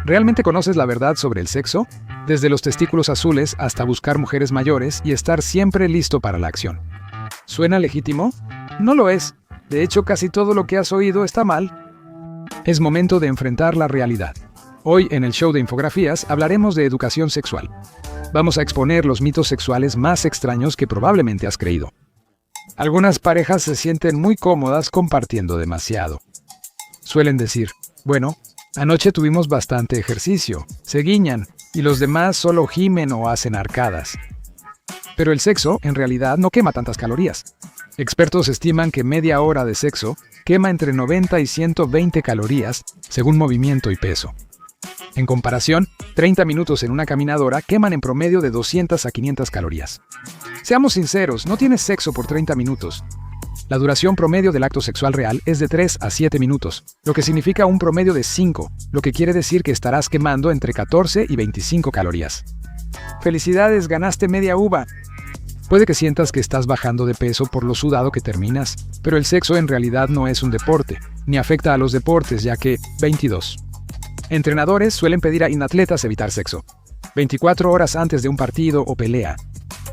¿Realmente conoces la verdad sobre el sexo? Desde los testículos azules hasta buscar mujeres mayores y estar siempre listo para la acción. ¿Suena legítimo? No lo es. De hecho, casi todo lo que has oído está mal. Es momento de enfrentar la realidad. Hoy, en el show de infografías, hablaremos de educación sexual. Vamos a exponer los mitos sexuales más extraños que probablemente has creído. Algunas parejas se sienten muy cómodas compartiendo demasiado. Suelen decir, bueno, anoche tuvimos bastante ejercicio, se guiñan, y los demás solo gimen o hacen arcadas. Pero el sexo, en realidad, no quema tantas calorías. Expertos estiman que media hora de sexo quema entre 90 y 120 calorías, según movimiento y peso. En comparación, 30 minutos en una caminadora queman en promedio de 200 a 500 calorías. Seamos sinceros, no tienes sexo por 30 minutos. La duración promedio del acto sexual real es de 3 a 7 minutos, lo que significa un promedio de 5, lo que quiere decir que estarás quemando entre 14 y 25 calorías. ¡Felicidades, ganaste media uva! Puede que sientas que estás bajando de peso por lo sudado que terminas, pero el sexo en realidad no es un deporte, ni afecta a los deportes, ya que 22. Entrenadores suelen pedir a inatletas evitar sexo 24 horas antes de un partido o pelea.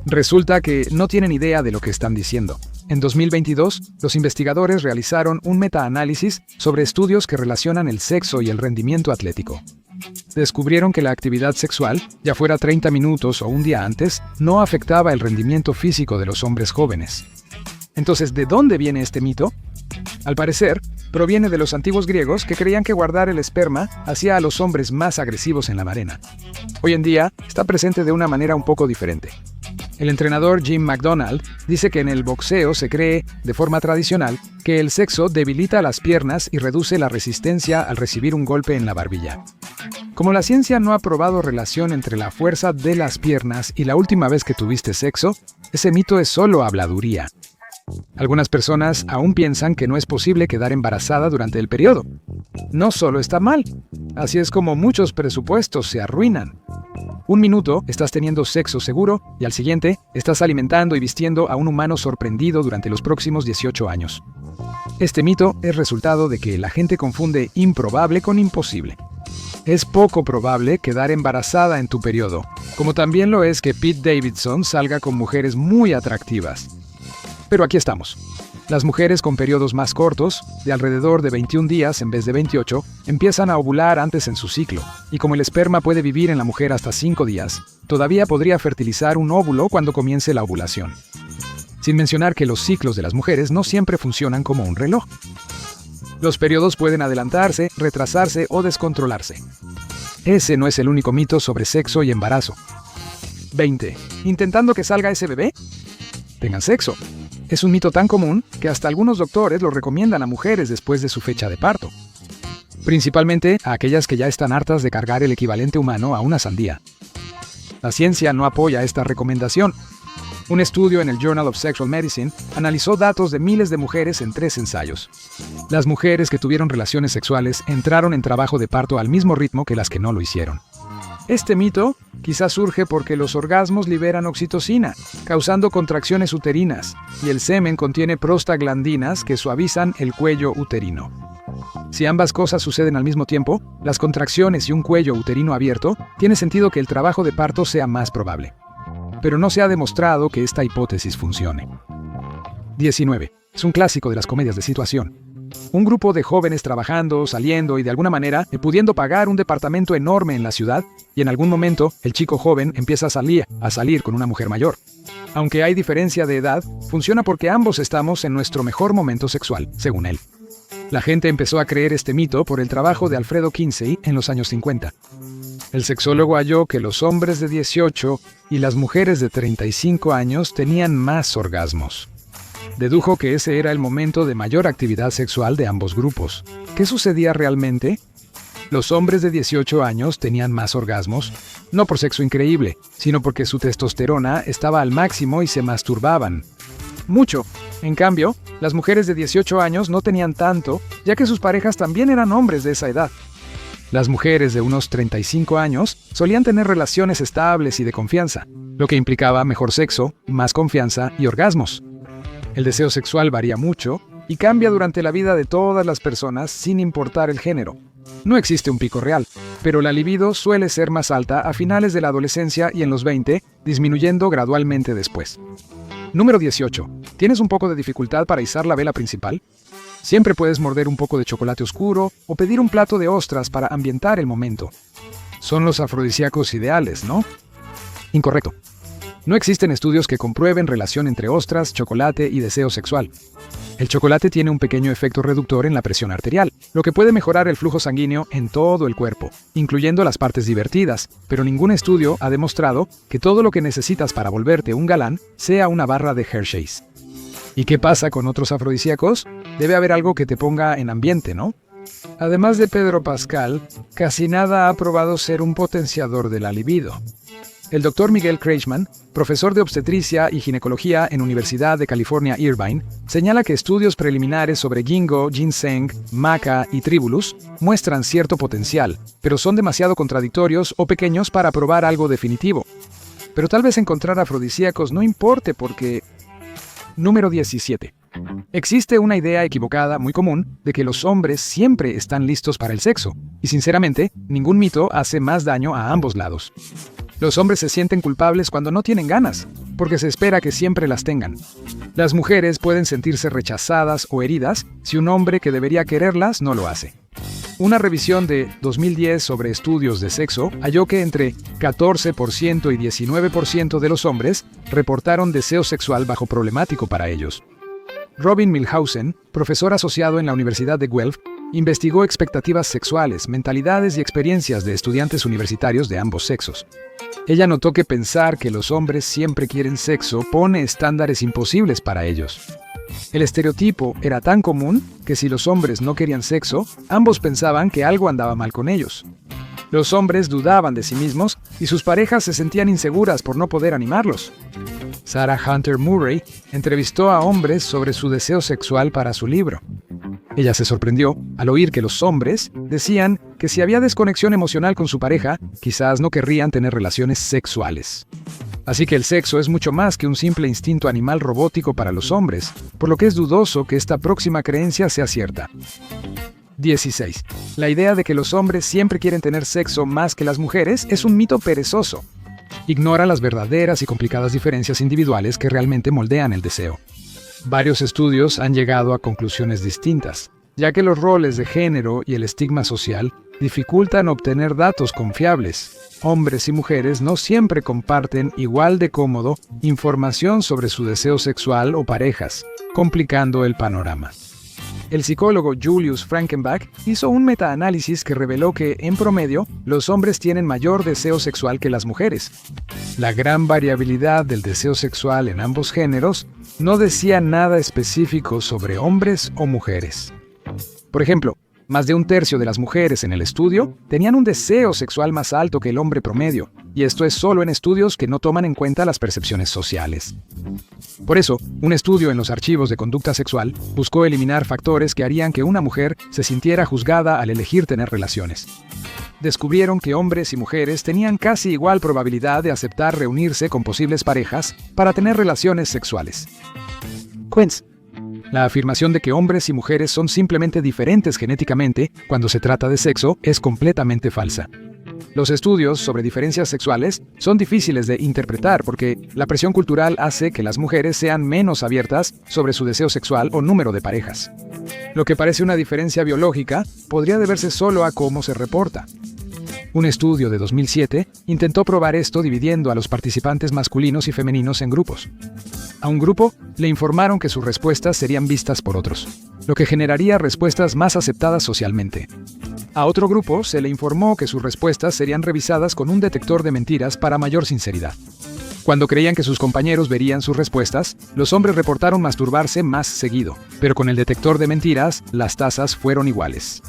Resulta que no tienen idea de lo que están diciendo. En 2022, los investigadores realizaron un metaanálisis sobre estudios que relacionan el sexo y el rendimiento atlético. Descubrieron que la actividad sexual, ya fuera 30 minutos o un día antes, no afectaba el rendimiento físico de los hombres jóvenes. Entonces, ¿de dónde viene este mito? Al parecer, proviene de los antiguos griegos que creían que guardar el esperma hacía a los hombres más agresivos en la arena. Hoy en día, está presente de una manera un poco diferente. El entrenador Jim McDonald dice que en el boxeo se cree, de forma tradicional, que el sexo debilita las piernas y reduce la resistencia al recibir un golpe en la barbilla. Como la ciencia no ha probado relación entre la fuerza de las piernas y la última vez que tuviste sexo, ese mito es solo habladuría. Algunas personas aún piensan que no es posible quedar embarazada durante el periodo. No solo está mal, así es como muchos presupuestos se arruinan. Un minuto estás teniendo sexo seguro y al siguiente estás alimentando y vistiendo a un humano sorprendido durante los próximos 18 años. Este mito es resultado de que la gente confunde improbable con imposible. Es poco probable quedar embarazada en tu periodo, como también lo es que Pete Davidson salga con mujeres muy atractivas. Pero aquí estamos. Las mujeres con periodos más cortos, de alrededor de 21 días en vez de 28, empiezan a ovular antes en su ciclo, y como el esperma puede vivir en la mujer hasta 5 días, todavía podría fertilizar un óvulo cuando comience la ovulación. Sin mencionar que los ciclos de las mujeres no siempre funcionan como un reloj. Los periodos pueden adelantarse, retrasarse o descontrolarse. Ese no es el único mito sobre sexo y embarazo. 20. ¿Intentando que salga ese bebé? Tengan sexo. Es un mito tan común que hasta algunos doctores lo recomiendan a mujeres después de su fecha de parto. Principalmente a aquellas que ya están hartas de cargar el equivalente humano a una sandía. La ciencia no apoya esta recomendación. Un estudio en el Journal of Sexual Medicine analizó datos de miles de mujeres en 3 ensayos. Las mujeres que tuvieron relaciones sexuales entraron en trabajo de parto al mismo ritmo que las que no lo hicieron. Este mito quizás surge porque los orgasmos liberan oxitocina, causando contracciones uterinas, y el semen contiene prostaglandinas que suavizan el cuello uterino. Si ambas cosas suceden al mismo tiempo, las contracciones y un cuello uterino abierto, tiene sentido que el trabajo de parto sea más probable. Pero no se ha demostrado que esta hipótesis funcione. 19. Es un clásico de las comedias de situación. Un grupo de jóvenes trabajando, saliendo y de alguna manera pudiendo pagar un departamento enorme en la ciudad, y en algún momento el chico joven empieza a salir con una mujer mayor. Aunque hay diferencia de edad, funciona porque ambos estamos en nuestro mejor momento sexual, según él. La gente empezó a creer este mito por el trabajo de Alfredo Kinsey en los años 50. El sexólogo halló que los hombres de 18 y las mujeres de 35 años tenían más orgasmos. Dedujo que ese era el momento de mayor actividad sexual de ambos grupos. ¿Qué sucedía realmente? Los hombres de 18 años tenían más orgasmos, no por sexo increíble, sino porque su testosterona estaba al máximo y se masturbaban. Mucho. En cambio, las mujeres de 18 años no tenían tanto, ya que sus parejas también eran hombres de esa edad. Las mujeres de unos 35 años solían tener relaciones estables y de confianza, lo que implicaba mejor sexo, más confianza y orgasmos. El deseo sexual varía mucho y cambia durante la vida de todas las personas sin importar el género. No existe un pico real, pero la libido suele ser más alta a finales de la adolescencia y en los 20, disminuyendo gradualmente después. Número 18. ¿Tienes un poco de dificultad para izar la vela principal? Siempre puedes morder un poco de chocolate oscuro o pedir un plato de ostras para ambientar el momento. Son los afrodisíacos ideales, ¿no? Incorrecto. No existen estudios que comprueben relación entre ostras, chocolate y deseo sexual. El chocolate tiene un pequeño efecto reductor en la presión arterial, lo que puede mejorar el flujo sanguíneo en todo el cuerpo, incluyendo las partes divertidas, pero ningún estudio ha demostrado que todo lo que necesitas para volverte un galán sea una barra de Hershey's. ¿Y qué pasa con otros afrodisíacos? Debe haber algo que te ponga en ambiente, ¿no? Además de Pedro Pascal, casi nada ha probado ser un potenciador de la libido. El Dr. Miguel Kreischmann, profesor de obstetricia y ginecología en Universidad de California, Irvine, señala que estudios preliminares sobre ginkgo, ginseng, maca y tribulus muestran cierto potencial, pero son demasiado contradictorios o pequeños para probar algo definitivo. Pero tal vez encontrar afrodisíacos no importe porque... Número 17. Existe una idea equivocada muy común de que los hombres siempre están listos para el sexo, y sinceramente, ningún mito hace más daño a ambos lados. Los hombres se sienten culpables cuando no tienen ganas, porque se espera que siempre las tengan. Las mujeres pueden sentirse rechazadas o heridas si un hombre que debería quererlas no lo hace. Una revisión de 2010 sobre estudios de sexo halló que entre 14% y 19% de los hombres reportaron deseo sexual bajo problemático para ellos. Robin Milhausen, profesor asociado en la Universidad de Guelph, investigó expectativas sexuales, mentalidades y experiencias de estudiantes universitarios de ambos sexos. Ella notó que pensar que los hombres siempre quieren sexo pone estándares imposibles para ellos. El estereotipo era tan común que si los hombres no querían sexo, ambos pensaban que algo andaba mal con ellos. Los hombres dudaban de sí mismos y sus parejas se sentían inseguras por no poder animarlos. Sarah Hunter Murray entrevistó a hombres sobre su deseo sexual para su libro. Ella se sorprendió al oír que los hombres decían que si había desconexión emocional con su pareja, quizás no querrían tener relaciones sexuales. Así que el sexo es mucho más que un simple instinto animal robótico para los hombres, por lo que es dudoso que esta próxima creencia sea cierta. 16. La idea de que los hombres siempre quieren tener sexo más que las mujeres es un mito perezoso. Ignora las verdaderas y complicadas diferencias individuales que realmente moldean el deseo. Varios estudios han llegado a conclusiones distintas, ya que los roles de género y el estigma social dificultan obtener datos confiables. Hombres y mujeres no siempre comparten igual de cómodo información sobre su deseo sexual o parejas, complicando el panorama. El psicólogo Julius Frankenbach hizo un metaanálisis que reveló que, en promedio, los hombres tienen mayor deseo sexual que las mujeres. La gran variabilidad del deseo sexual en ambos géneros no decía nada específico sobre hombres o mujeres. Por ejemplo, más de un tercio de las mujeres en el estudio tenían un deseo sexual más alto que el hombre promedio, y esto es solo en estudios que no toman en cuenta las percepciones sociales. Por eso, un estudio en los archivos de conducta sexual buscó eliminar factores que harían que una mujer se sintiera juzgada al elegir tener relaciones. Descubrieron que hombres y mujeres tenían casi igual probabilidad de aceptar reunirse con posibles parejas para tener relaciones sexuales. Quince. La afirmación de que hombres y mujeres son simplemente diferentes genéticamente cuando se trata de sexo es completamente falsa. Los estudios sobre diferencias sexuales son difíciles de interpretar porque la presión cultural hace que las mujeres sean menos abiertas sobre su deseo sexual o número de parejas. Lo que parece una diferencia biológica podría deberse solo a cómo se reporta. Un estudio de 2007 intentó probar esto dividiendo a los participantes masculinos y femeninos en grupos. A un grupo le informaron que sus respuestas serían vistas por otros, lo que generaría respuestas más aceptadas socialmente. A otro grupo se le informó que sus respuestas serían revisadas con un detector de mentiras para mayor sinceridad. Cuando creían que sus compañeros verían sus respuestas, los hombres reportaron masturbarse más seguido, pero con el detector de mentiras, las tasas fueron iguales.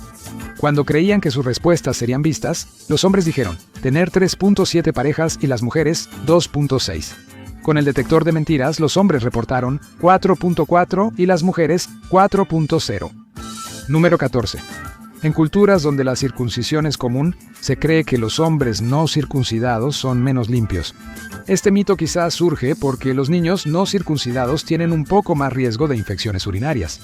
Cuando creían que sus respuestas serían vistas, los hombres dijeron tener 3.7 parejas y las mujeres 2.6. Con el detector de mentiras, los hombres reportaron 4.4 y las mujeres 4.0. Número 14. En culturas donde la circuncisión es común, se cree que los hombres no circuncidados son menos limpios. Este mito quizás surge porque los niños no circuncidados tienen un poco más riesgo de infecciones urinarias.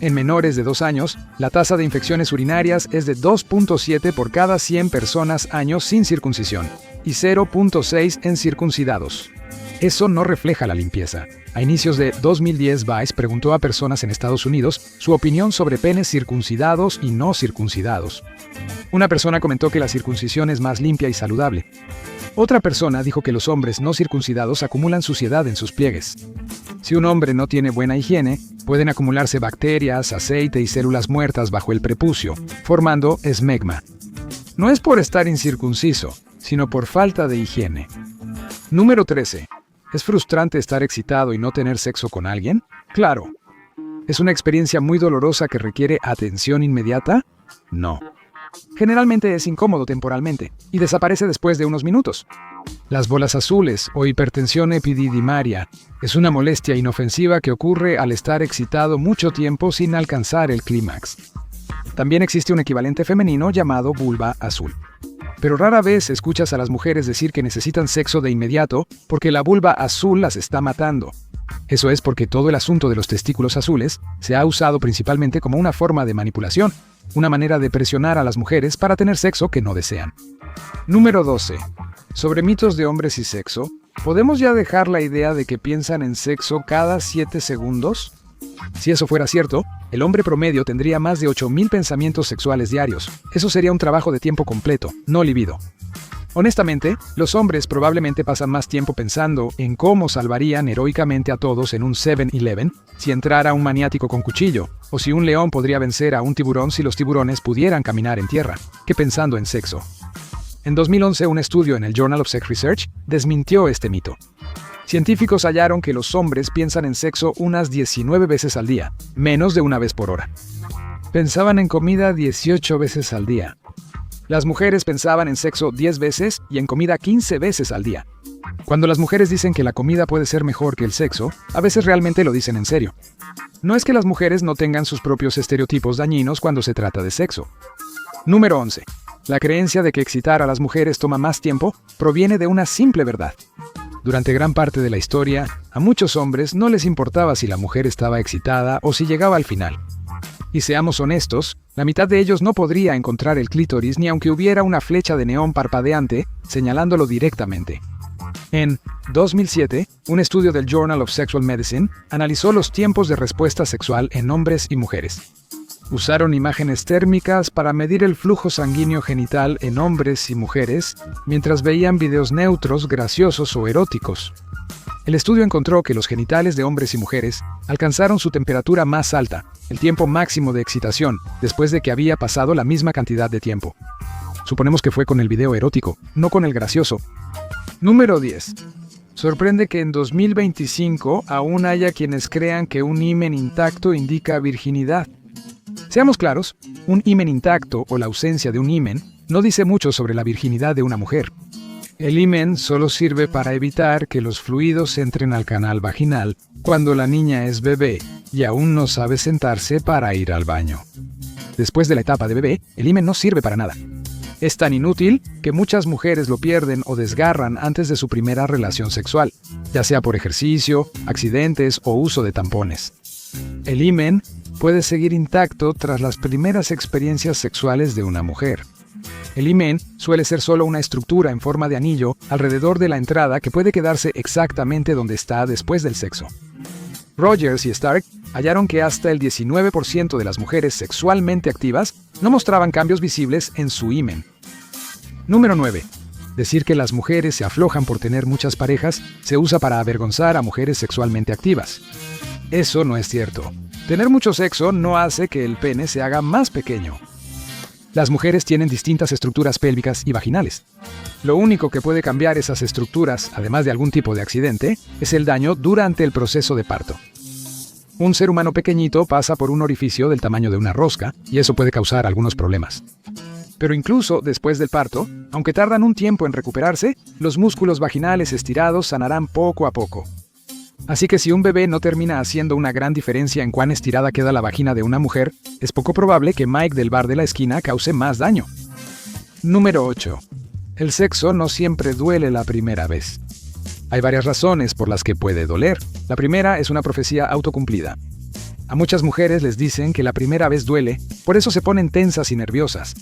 En menores de 2 años, la tasa de infecciones urinarias es de 2.7 por cada 100 personas años sin circuncisión y 0.6 en circuncidados. Eso no refleja la limpieza. A inicios de 2010, Vice preguntó a personas en Estados Unidos su opinión sobre penes circuncidados y no circuncidados. Una persona comentó que la circuncisión es más limpia y saludable. Otra persona dijo que los hombres no circuncidados acumulan suciedad en sus pliegues. Si un hombre no tiene buena higiene, pueden acumularse bacterias, aceite y células muertas bajo el prepucio, formando esmegma. No es por estar incircunciso, sino por falta de higiene. Número 13. ¿Es frustrante estar excitado y no tener sexo con alguien? Claro. ¿Es una experiencia muy dolorosa que requiere atención inmediata? No. Generalmente es incómodo temporalmente y desaparece después de unos minutos. Las bolas azules o hipertensión epididimaria es una molestia inofensiva que ocurre al estar excitado mucho tiempo sin alcanzar el clímax. También existe un equivalente femenino llamado vulva azul. Pero rara vez escuchas a las mujeres decir que necesitan sexo de inmediato porque la vulva azul las está matando. Eso es porque todo el asunto de los testículos azules se ha usado principalmente como una forma de manipulación, una manera de presionar a las mujeres para tener sexo que no desean. Número 12. Sobre mitos de hombres y sexo, ¿podemos ya dejar la idea de que piensan en sexo cada 7 segundos? Si eso fuera cierto, el hombre promedio tendría más de 8,000 pensamientos sexuales diarios. Eso sería un trabajo de tiempo completo, no libido. Honestamente, los hombres probablemente pasan más tiempo pensando en cómo salvarían heroicamente a todos en un 7-Eleven si entrara un maniático con cuchillo, o si un león podría vencer a un tiburón si los tiburones pudieran caminar en tierra, que pensando en sexo. En 2011, un estudio en el Journal of Sex Research desmintió este mito. Científicos hallaron que los hombres piensan en sexo unas 19 veces al día, menos de una vez por hora. Pensaban en comida 18 veces al día. Las mujeres pensaban en sexo 10 veces y en comida 15 veces al día. Cuando las mujeres dicen que la comida puede ser mejor que el sexo, a veces realmente lo dicen en serio. No es que las mujeres no tengan sus propios estereotipos dañinos cuando se trata de sexo. Número 11. La creencia de que excitar a las mujeres toma más tiempo proviene de una simple verdad. Durante gran parte de la historia, a muchos hombres no les importaba si la mujer estaba excitada o si llegaba al final. Y seamos honestos, la mitad de ellos no podría encontrar el clítoris ni aunque hubiera una flecha de neón parpadeante señalándolo directamente. En 2007, un estudio del Journal of Sexual Medicine analizó los tiempos de respuesta sexual en hombres y mujeres. Usaron imágenes térmicas para medir el flujo sanguíneo genital en hombres y mujeres mientras veían videos neutros, graciosos o eróticos. El estudio encontró que los genitales de hombres y mujeres alcanzaron su temperatura más alta, el tiempo máximo de excitación, después de que había pasado la misma cantidad de tiempo. Suponemos que fue con el video erótico, no con el gracioso. Número 10. Sorprende que en 2025 aún haya quienes crean que un himen intacto indica virginidad. Seamos claros, un himen intacto o la ausencia de un himen no dice mucho sobre la virginidad de una mujer. El himen solo sirve para evitar que los fluidos entren al canal vaginal cuando la niña es bebé y aún no sabe sentarse para ir al baño. Después de la etapa de bebé, el himen no sirve para nada. Es tan inútil que muchas mujeres lo pierden o desgarran antes de su primera relación sexual, ya sea por ejercicio, accidentes o uso de tampones. El himen puede seguir intacto tras las primeras experiencias sexuales de una mujer. El himen suele ser solo una estructura en forma de anillo alrededor de la entrada que puede quedarse exactamente donde está después del sexo. Rogers y Stark hallaron que hasta el 19% de las mujeres sexualmente activas no mostraban cambios visibles en su himen. Número 9. Decir que las mujeres se aflojan por tener muchas parejas se usa para avergonzar a mujeres sexualmente activas. Eso no es cierto. Tener mucho sexo no hace que el pene se haga más pequeño. Las mujeres tienen distintas estructuras pélvicas y vaginales. Lo único que puede cambiar esas estructuras, además de algún tipo de accidente, es el daño durante el proceso de parto. Un ser humano pequeñito pasa por un orificio del tamaño de una rosca y eso puede causar algunos problemas. Pero incluso después del parto, aunque tardan un tiempo en recuperarse, los músculos vaginales estirados sanarán poco a poco. Así que si un bebé no termina haciendo una gran diferencia en cuán estirada queda la vagina de una mujer, es poco probable que Mike del bar de la esquina cause más daño. Número 8. El sexo no siempre duele la primera vez. Hay varias razones por las que puede doler. La primera es una profecía autocumplida. A muchas mujeres les dicen que la primera vez duele, por eso se ponen tensas y nerviosas.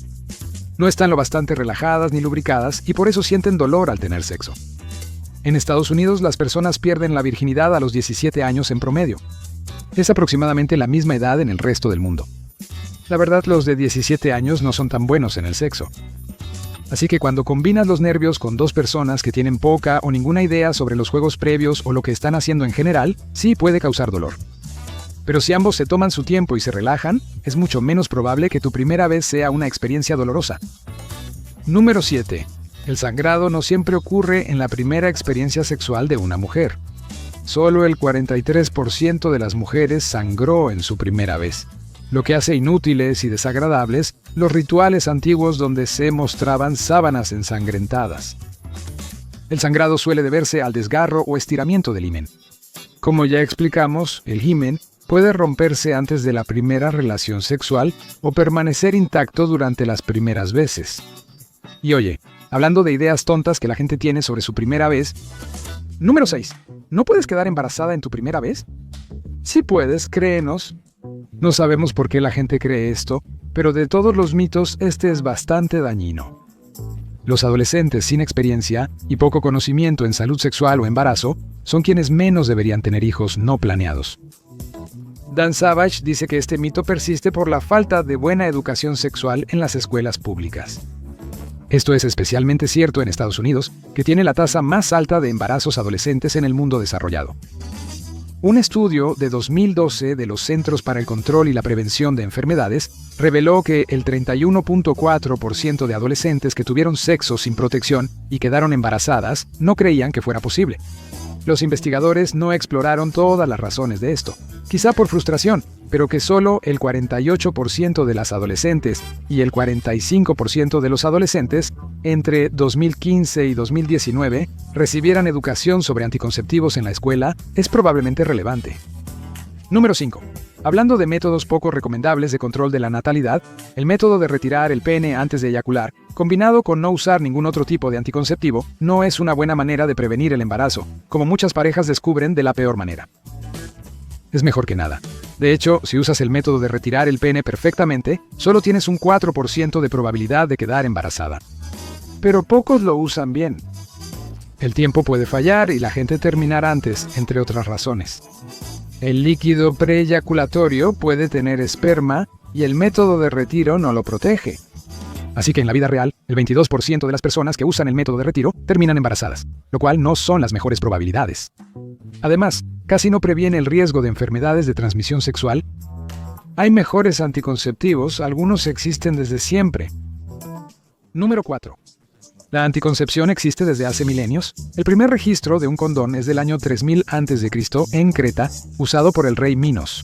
No están lo bastante relajadas ni lubricadas y por eso sienten dolor al tener sexo. En Estados Unidos, las personas pierden la virginidad a los 17 años en promedio. Es aproximadamente la misma edad en el resto del mundo. La verdad, los de 17 años no son tan buenos en el sexo. Así que cuando combinas los nervios con dos personas que tienen poca o ninguna idea sobre los juegos previos o lo que están haciendo en general, sí puede causar dolor. Pero si ambos se toman su tiempo y se relajan, es mucho menos probable que tu primera vez sea una experiencia dolorosa. Número 7. El sangrado no siempre ocurre en la primera experiencia sexual de una mujer. Solo el 43% de las mujeres sangró en su primera vez, lo que hace inútiles y desagradables los rituales antiguos donde se mostraban sábanas ensangrentadas. El sangrado suele deberse al desgarro o estiramiento del himen. Como ya explicamos, el himen puede romperse antes de la primera relación sexual o permanecer intacto durante las primeras veces. Y oye, hablando de ideas tontas que la gente tiene sobre su primera vez. Número 6. ¿No puedes quedar embarazada en tu primera vez? Sí puedes, créenos. No sabemos por qué la gente cree esto, pero de todos los mitos, este es bastante dañino. Los adolescentes sin experiencia y poco conocimiento en salud sexual o embarazo son quienes menos deberían tener hijos no planeados. Dan Savage dice que este mito persiste por la falta de buena educación sexual en las escuelas públicas. Esto es especialmente cierto en Estados Unidos, que tiene la tasa más alta de embarazos adolescentes en el mundo desarrollado. Un estudio de 2012 de los Centros para el Control y la Prevención de Enfermedades reveló que el 31.4% de adolescentes que tuvieron sexo sin protección y quedaron embarazadas no creían que fuera posible. Los investigadores no exploraron todas las razones de esto, quizá por frustración, pero que solo el 48% de las adolescentes y el 45% de los adolescentes entre 2015 y 2019 recibieran educación sobre anticonceptivos en la escuela es probablemente relevante. Número 5. Hablando de métodos poco recomendables de control de la natalidad, el método de retirar el pene antes de eyacular, combinado con no usar ningún otro tipo de anticonceptivo, no es una buena manera de prevenir el embarazo, como muchas parejas descubren de la peor manera. Es mejor que nada. De hecho, si usas el método de retirar el pene perfectamente, solo tienes un 4% de probabilidad de quedar embarazada. Pero pocos lo usan bien. El tiempo puede fallar y la gente terminar antes, entre otras razones. El líquido preeyaculatorio puede tener esperma y el método de retiro no lo protege. Así que en la vida real, el 22% de las personas que usan el método de retiro terminan embarazadas, lo cual no son las mejores probabilidades. Además, casi no previene el riesgo de enfermedades de transmisión sexual. Hay mejores anticonceptivos, algunos existen desde siempre. Número 4. La anticoncepción existe desde hace milenios. El primer registro de un condón es del año 3000 a.C. en Creta, usado por el rey Minos.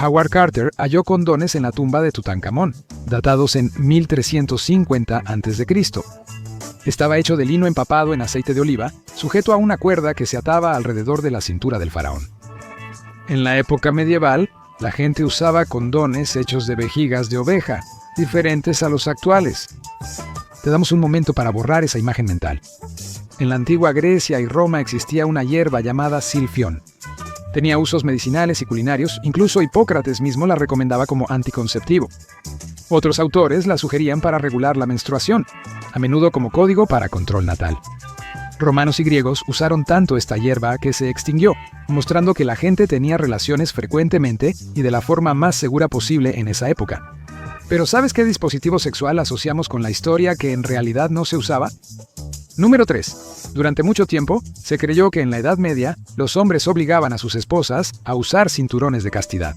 Howard Carter halló condones en la tumba de Tutankamón, datados en 1350 a.C. Estaba hecho de lino empapado en aceite de oliva, sujeto a una cuerda que se ataba alrededor de la cintura del faraón. En la época medieval, la gente usaba condones hechos de vejigas de oveja, diferentes a los actuales. Te damos un momento para borrar esa imagen mental. En la antigua Grecia y Roma existía una hierba llamada silfión. Tenía usos medicinales y culinarios, incluso Hipócrates mismo la recomendaba como anticonceptivo. Otros autores la sugerían para regular la menstruación, a menudo como código para control natal. Romanos y griegos usaron tanto esta hierba que se extinguió, mostrando que la gente tenía relaciones frecuentemente y de la forma más segura posible en esa época. Pero ¿sabes qué dispositivo sexual asociamos con la historia que en realidad no se usaba? Número 3. Durante mucho tiempo, se creyó que en la Edad Media, los hombres obligaban a sus esposas a usar cinturones de castidad.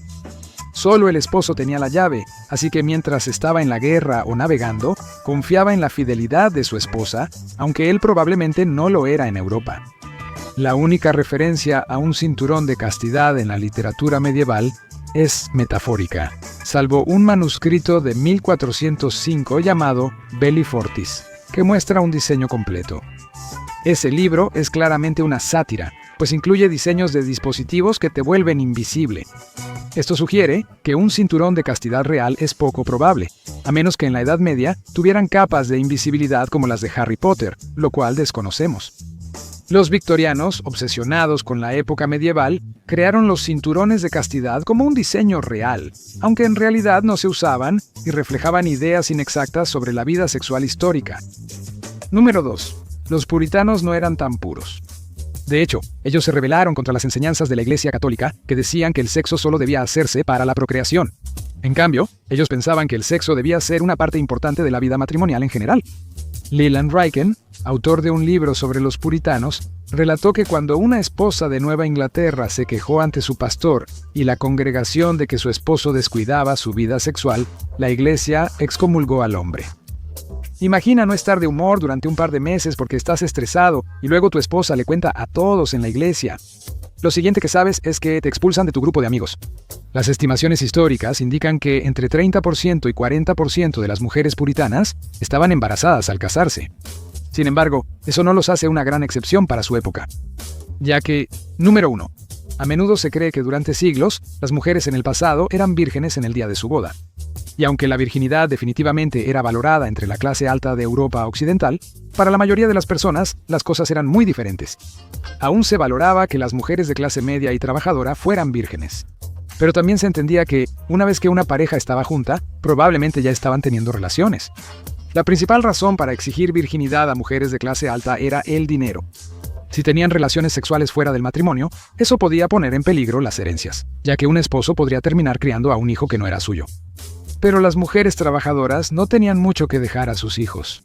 Solo el esposo tenía la llave, así que mientras estaba en la guerra o navegando, confiaba en la fidelidad de su esposa, aunque él probablemente no lo era en Europa. La única referencia a un cinturón de castidad en la literatura medieval es metafórica, salvo un manuscrito de 1405 llamado Belli Fortis, que muestra un diseño completo. Ese libro es claramente una sátira, pues incluye diseños de dispositivos que te vuelven invisible. Esto sugiere que un cinturón de castidad real es poco probable, a menos que en la Edad Media tuvieran capas de invisibilidad como las de Harry Potter, lo cual desconocemos. Los victorianos, obsesionados con la época medieval, crearon los cinturones de castidad como un diseño real, aunque en realidad no se usaban y reflejaban ideas inexactas sobre la vida sexual histórica. Número 2. Los puritanos no eran tan puros. De hecho, ellos se rebelaron contra las enseñanzas de la Iglesia Católica que decían que el sexo solo debía hacerse para la procreación. En cambio, ellos pensaban que el sexo debía ser una parte importante de la vida matrimonial en general. Leland Ryken, autor de un libro sobre los puritanos, relató que cuando una esposa de Nueva Inglaterra se quejó ante su pastor y la congregación de que su esposo descuidaba su vida sexual, la iglesia excomulgó al hombre. Imagina no estar de humor durante un par de meses porque estás estresado y luego tu esposa le cuenta a todos en la iglesia. Lo siguiente que sabes es que te expulsan de tu grupo de amigos. Las estimaciones históricas indican que entre 30% y 40% de las mujeres puritanas estaban embarazadas al casarse. Sin embargo, eso no los hace una gran excepción para su época. Ya que, número 1, a menudo se cree que durante siglos, las mujeres en el pasado eran vírgenes en el día de su boda. Y aunque la virginidad definitivamente era valorada entre la clase alta de Europa occidental, para la mayoría de las personas, las cosas eran muy diferentes. Aún se valoraba que las mujeres de clase media y trabajadora fueran vírgenes. Pero también se entendía que, una vez que una pareja estaba junta, probablemente ya estaban teniendo relaciones. La principal razón para exigir virginidad a mujeres de clase alta era el dinero. Si tenían relaciones sexuales fuera del matrimonio, eso podía poner en peligro las herencias, ya que un esposo podría terminar criando a un hijo que no era suyo. Pero las mujeres trabajadoras no tenían mucho que dejar a sus hijos.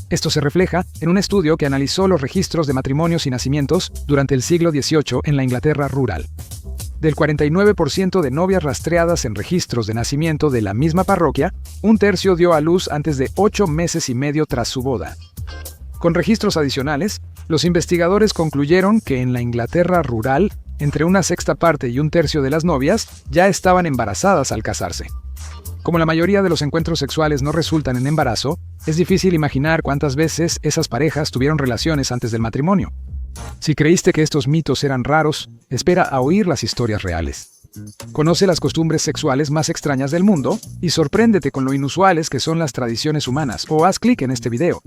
Esto se refleja en un estudio que analizó los registros de matrimonios y nacimientos durante el siglo XVIII en la Inglaterra rural. Del 49% de novias rastreadas en registros de nacimiento de la misma parroquia, un tercio dio a luz antes de 8 meses y medio tras su boda. Con registros adicionales, los investigadores concluyeron que en la Inglaterra rural, entre una sexta parte y un tercio de las novias ya estaban embarazadas al casarse. Como la mayoría de los encuentros sexuales no resultan en embarazo, es difícil imaginar cuántas veces esas parejas tuvieron relaciones antes del matrimonio. Si creíste que estos mitos eran raros, espera a oír las historias reales. Conoce las costumbres sexuales más extrañas del mundo y sorpréndete con lo inusuales que son las tradiciones humanas o haz clic en este video.